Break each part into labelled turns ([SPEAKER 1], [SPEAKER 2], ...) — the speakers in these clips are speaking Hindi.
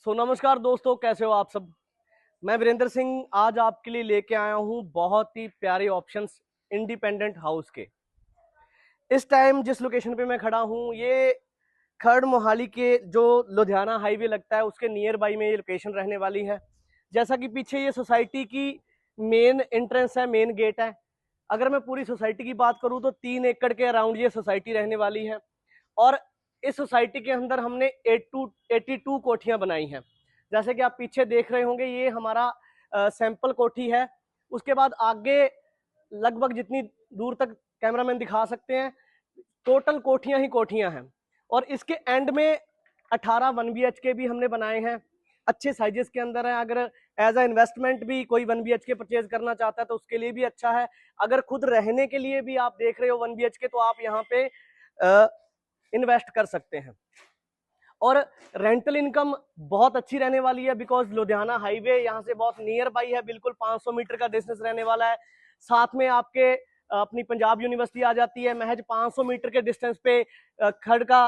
[SPEAKER 1] नमस्कार दोस्तों, कैसे हो आप सब। मैं वीरेंद्र सिंह आज आपके लिए लेके आया हूँ बहुत ही प्यारे ऑप्शंस इंडिपेंडेंट हाउस के। इस टाइम जिस लोकेशन पे मैं खड़ा हूँ ये खर्ड मोहाली के जो लुधियाना हाईवे लगता है उसके नियर बाई में ये लोकेशन रहने वाली है। जैसा कि पीछे ये सोसाइटी की मेन एंट्रेंस है, मेन गेट है। अगर मैं पूरी सोसाइटी की बात करूँ तो 3 एकड़ के अराउंड ये सोसाइटी रहने वाली है और इस सोसाइटी के अंदर हमने 82 कोठियां बनाई हैं। जैसे कि आप पीछे देख रहे होंगे ये हमारा सैंपल कोठी है। उसके बाद आगे लगभग जितनी दूर तक कैमरामैन दिखा सकते हैं टोटल कोठियां ही कोठियां हैं। और इसके एंड में 18 1 BHK भी हमने बनाए हैं, अच्छे साइजेस के अंदर है। अगर एज अ इन्वेस्टमेंट भी कोई 1 BHK परचेज करना चाहता है तो उसके लिए भी अच्छा है। अगर खुद रहने के लिए भी आप देख रहे हो 1 BHK तो आप यहाँ पे इन्वेस्ट कर सकते हैं। और रेंटल इनकम बहुत अच्छी रहने वाली है बिकॉज लुधियाना हाईवे यहाँ से बहुत नियर बाई है, बिल्कुल 500 मीटर का डिस्टेंस रहने वाला है। साथ में आपके अपनी पंजाब यूनिवर्सिटी आ जाती है, महज 500 मीटर के डिस्टेंस पे खड़ का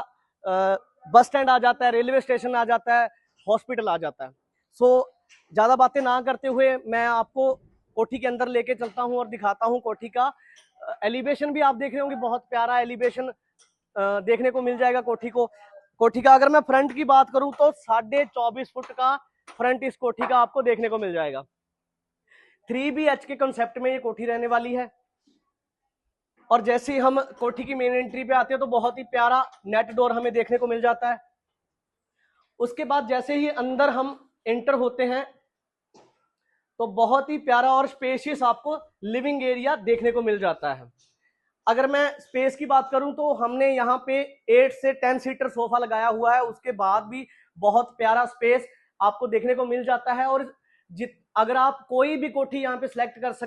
[SPEAKER 1] बस स्टैंड आ जाता है, रेलवे स्टेशन आ जाता है, हॉस्पिटल आ जाता है। सो ज्यादा बातें ना करते हुए मैं आपको कोठी के अंदर लेके चलता हूँ और दिखाता हूँ कोठी का एलिवेशन भी। आप देख रहे होंगे बहुत प्यारा एलिवेशन देखने को मिल जाएगा कोठी का। अगर मैं फ्रंट की बात करूं तो 24.5 फुट का फ्रंट इस कोठी का आपको देखने को मिल जाएगा। 3 BHK कंसेप्ट में ये कोठी रहने वाली है। और जैसे ही हम कोठी की मेन एंट्री पे आते हैं तो बहुत ही प्यारा नेट डोर हमें देखने को मिल जाता है। उसके बाद जैसे ही अंदर हम एंटर होते हैं तो बहुत ही प्यारा और स्पेशियस आपको लिविंग एरिया देखने को मिल जाता है। अगर मैं स्पेस की बात करूं तो हमने यहाँ पे 8 से 10 सीटर सोफा लगाया हुआ है, उसके बाद भी बहुत प्यारा स्पेस आपको देखने को मिल जाता है। और अगर आप कोई भी कोठी यहाँ पे सिलेक्ट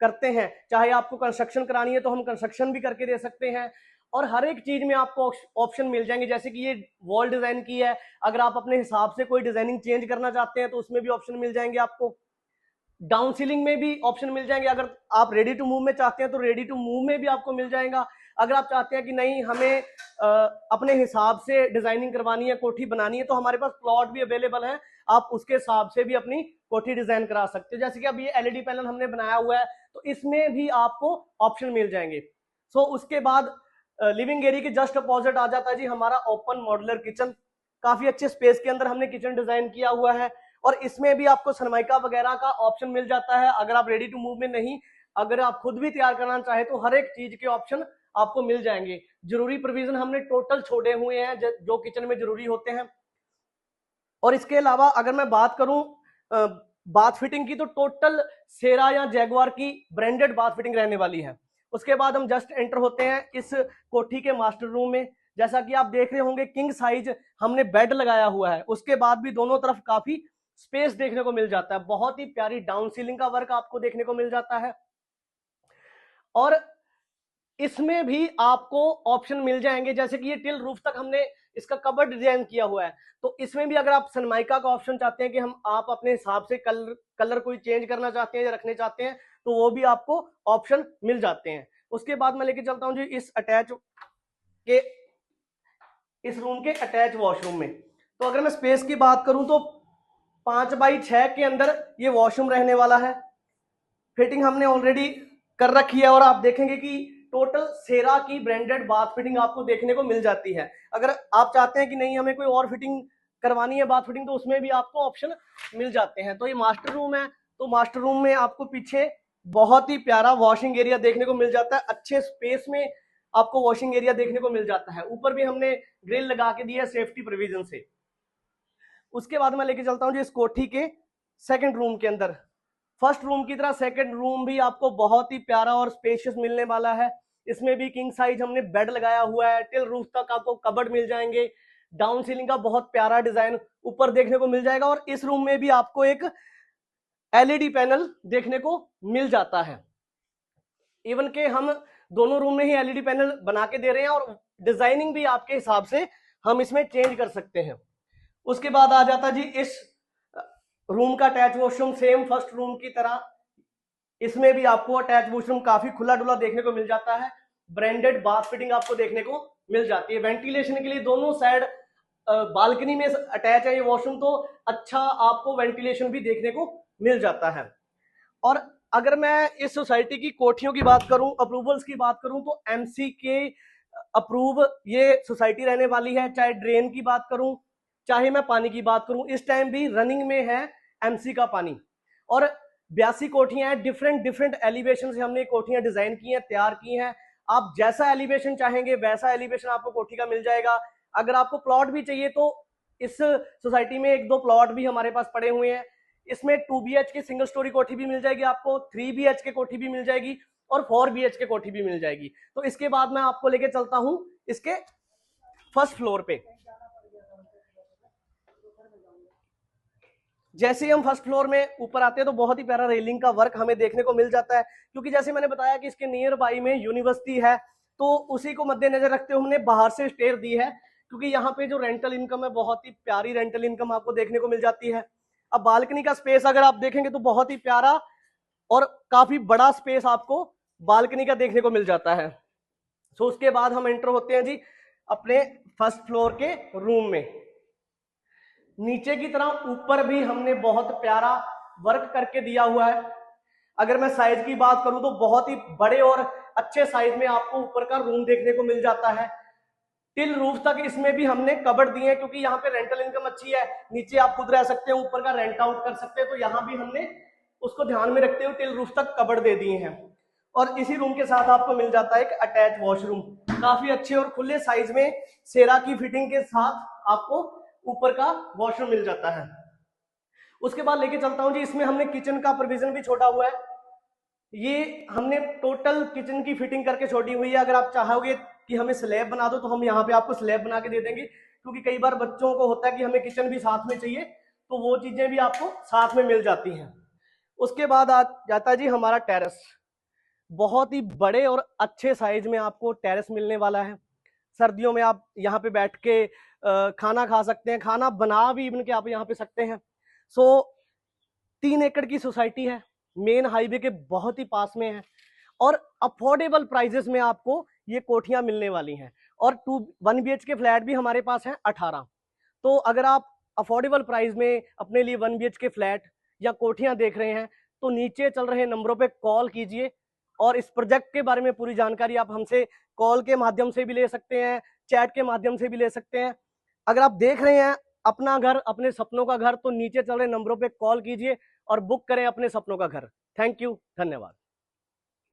[SPEAKER 1] करते हैं, चाहे आपको कंस्ट्रक्शन करानी है तो हम कंस्ट्रक्शन भी करके दे सकते हैं। और हर एक चीज में आपको ऑप्शन मिल जाएंगे। जैसे कि ये वॉल डिजाइन की है, अगर आप अपने हिसाब से कोई डिजाइनिंग चेंज करना चाहते हैं तो उसमें भी ऑप्शन मिल जाएंगे आपको। डाउन सीलिंग में भी ऑप्शन मिल जाएंगे। अगर आप रेडी टू मूव में चाहते हैं तो रेडी टू मूव में भी आपको मिल जाएगा। अगर आप चाहते हैं कि नहीं हमें अपने हिसाब से डिजाइनिंग करवानी है, कोठी बनानी है, तो हमारे पास प्लॉट भी अवेलेबल है, आप उसके हिसाब से भी अपनी कोठी डिजाइन करा सकते हैं। जैसे कि अब ये एलईडी पैनल हमने बनाया हुआ है तो इसमें भी आपको ऑप्शन मिल जाएंगे। उसके बाद लिविंग एरिया के जस्ट अपोजिट आ जाता है जी हमारा ओपन मॉड्यूलर किचन। काफी अच्छे स्पेस के अंदर हमने किचन डिजाइन किया हुआ है और इसमें भी आपको सनमाइका वगैरह का ऑप्शन मिल जाता है। अगर आप रेडी टू मूव में नहीं, अगर आप खुद भी तैयार करना चाहे तो हर एक चीज के ऑप्शन आपको मिल जाएंगे। जरूरी प्रोविजन हमने टोटल छोड़े हुए हैं जो किचन में जरूरी होते हैं। और इसके अलावा अगर मैं बात करूं बाथ फिटिंग की तो टोटल सेरा या जैगुआर की ब्रांडेड बाथ फिटिंग रहने वाली है। उसके बाद हम जस्ट एंटर होते हैं इस कोठी के मास्टर रूम में। जैसा कि आप देख रहे होंगे किंग साइज हमने बेड लगाया हुआ है, उसके बाद भी दोनों तरफ काफी स्पेस देखने को मिल जाता है। बहुत ही प्यारी डाउन सीलिंग का वर्क आपको देखने को मिल जाता है। और इसमें भी आपको ऑप्शन मिल जाएंगे, जैसे कि ये टिल रूफ तक हमने इसका कबर्ड डिजाइन किया हुआ है। तो इसमें भी अगर आप सनमाइका का ऑप्शन चाहते हैं कि हम आप अपने हिसाब से कलर कोई चेंज करना चाहते हैं या रखने चाहते हैं तो वो भी आपको ऑप्शन मिल जाते हैं। उसके बाद मैं लेके चलता हूं जी इस रूम के अटैच वॉशरूम में। तो अगर मैं स्पेस की बात करूं तो 5x6 के अंदर ये वॉशरूम रहने वाला है। फिटिंग हमने ऑलरेडी कर रखी है और आप देखेंगे कि टोटल सेरा की ब्रांडेड बाथ फिटिंग आपको देखने को मिल जाती है। अगर आप चाहते हैं कि नहीं हमें कोई और फिटिंग करवानी है बाथ फिटिंग तो उसमें भी आपको ऑप्शन मिल जाते हैं। तो ये मास्टर रूम है, तो मास्टर रूम में आपको पीछे बहुत ही प्यारा वॉशिंग एरिया देखने को मिल जाता है। अच्छे स्पेस में आपको वॉशिंग एरिया देखने को मिल जाता है। ऊपर भी हमने ग्रिल लगा के दी है सेफ्टी प्रोविजन से। उसके बाद मैं लेके चलता हूँ जी इस कोठी के सेकंड रूम के अंदर। फर्स्ट रूम की तरह सेकंड रूम भी आपको बहुत ही प्यारा और स्पेशियस मिलने वाला है। इसमें भी किंग साइज हमने बेड लगाया हुआ है, टिल रूफ तक आपको कबर्ड मिल जाएंगे। डाउन सीलिंग का बहुत प्यारा डिजाइन ऊपर देखने को मिल जाएगा। और इस रूम में भी आपको एक एलईडी पैनल देखने को मिल जाता है। इवन के हम दोनों रूम में ही एलईडी पैनल बना के दे रहे हैं और डिजाइनिंग भी आपके हिसाब से हम इसमें चेंज कर सकते हैं। उसके बाद आ जाता जी इस रूम का attach washroom, same first room की तरह इसमें भी आपको अटैच वॉशरूम काफी खुला डुला देखने को मिल जाता है। ब्रांडेड बाथ फिटिंग आपको देखने को मिल जाती है। वेंटिलेशन के लिए दोनों साइड बालकनी में अटैच है ये वॉशरूम, तो अच्छा आपको वेंटिलेशन भी देखने को मिल जाता है। और अगर मैं इस सोसाइटी की कोठियों की बात करूं, अप्रूवल्स की बात करूं, तो एमसी के अप्रूव ये सोसाइटी रहने वाली है। चाहे ड्रेन की बात करूं, चाहे मैं पानी की बात करूं, इस टाइम भी रनिंग में है एमसी का पानी। और 82 कोठियां हैं, डिफरेंट डिफरेंट एलिवेशन से हमने कोठियां डिजाइन की हैं, तैयार की हैं। आप जैसा एलिवेशन चाहेंगे वैसा एलिवेशन आपको कोठी का मिल जाएगा। अगर आपको प्लॉट भी चाहिए तो इस सोसाइटी में 1-2 प्लॉट भी हमारे पास पड़े हुए हैं। इसमें 2 BHK सिंगल स्टोरी कोठी भी मिल जाएगी आपको, 3 BHK कोठी भी मिल जाएगी और 4 BHK कोठी भी मिल जाएगी। तो इसके बाद मैं आपको लेके चलता हूं इसके फर्स्ट फ्लोर पे। जैसे ही हम फर्स्ट फ्लोर में ऊपर आते हैं तो बहुत ही प्यारा रेलिंग का वर्क हमें देखने को मिल जाता है, क्योंकि जैसे मैंने बताया कि इसके नियर बाई में यूनिवर्सिटी है, तो उसी को मद्देनजर रखते हुए हमने बाहर से स्टेयर दी है, क्योंकि यहाँ पे जो रेंटल इनकम है बहुत ही प्यारी रेंटल इनकम आपको देखने को मिल जाती है। अब बालकनी का स्पेस अगर आप देखेंगे तो बहुत ही प्यारा और काफी बड़ा स्पेस आपको बालकनी का देखने को मिल जाता है। सो उसके बाद हम एंटर होते हैं जी अपने फर्स्ट फ्लोर के रूम में। नीचे की तरफ ऊपर भी हमने बहुत प्यारा वर्क करके दिया हुआ है। अगर मैं साइज की बात करूं तो बहुत ही बड़े और अच्छे साइज में आपको ऊपर का रूम देखने को मिल जाता है। टिल रूफ तक इसमें भी हमने कबर्ड दिए हैं, क्योंकि यहाँ पे रेंटल इनकम अच्छी है। नीचे आप खुद रह सकते हैं, ऊपर का रेंट आउट कर सकते हैं, तो यहाँ भी हमने उसको ध्यान में रखते हुए टिल रूफ तक कबर्ड दे दिए हैं। और इसी रूम के साथ आपको मिल जाता है एक अटैच वॉशरूम, काफी अच्छे और खुले साइज में सेरा की फिटिंग के साथ आपको ऊपर का वॉशरूम मिल जाता है। उसके बाद लेके चलता हूं जी, इसमें हमने किचन का प्रोविजन भी छोड़ा हुआ है। ये हमने टोटल किचन की फिटिंग करके छोड़ी हुई है। अगर आप चाहोगे कि हमें स्लैब बना दो तो हम यहाँ पे आपको स्लैब बना के दे देंगे, क्योंकि कई बार बच्चों को होता है कि हमें किचन भी साथ में चाहिए, तो वो चीजें भी आपको साथ में मिल जाती हैं। उसके बाद आ जाता है जी हमारा टेरेस। बहुत ही बड़े और अच्छे साइज में आपको टेरेस मिलने वाला है। सर्दियों में आप यहाँ पे बैठ के खाना खा सकते हैं, खाना बना भी इवन के आप यहाँ पे सकते हैं। सो 3 एकड़ की सोसाइटी है, मेन हाईवे के बहुत ही पास में है, और अफोर्डेबल प्राइजेस में आपको ये कोठियां मिलने वाली हैं। और 1 BHK फ्लैट भी हमारे पास है 18। तो अगर आप अफोर्डेबल प्राइस में अपने लिए 1 BHK फ्लैट या कोठियां देख रहे हैं तो नीचे चल रहे नंबरों पे कॉल कीजिए, और इस प्रोजेक्ट के बारे में पूरी जानकारी आप हमसे कॉल के माध्यम से भी ले सकते हैं, चैट के माध्यम से भी ले सकते हैं। अगर आप देख रहे हैं अपना घर, अपने सपनों का घर, तो नीचे चल रहे नंबरों पे कॉल कीजिए और बुक करें अपने सपनों का घर। थैंक यू, धन्यवाद।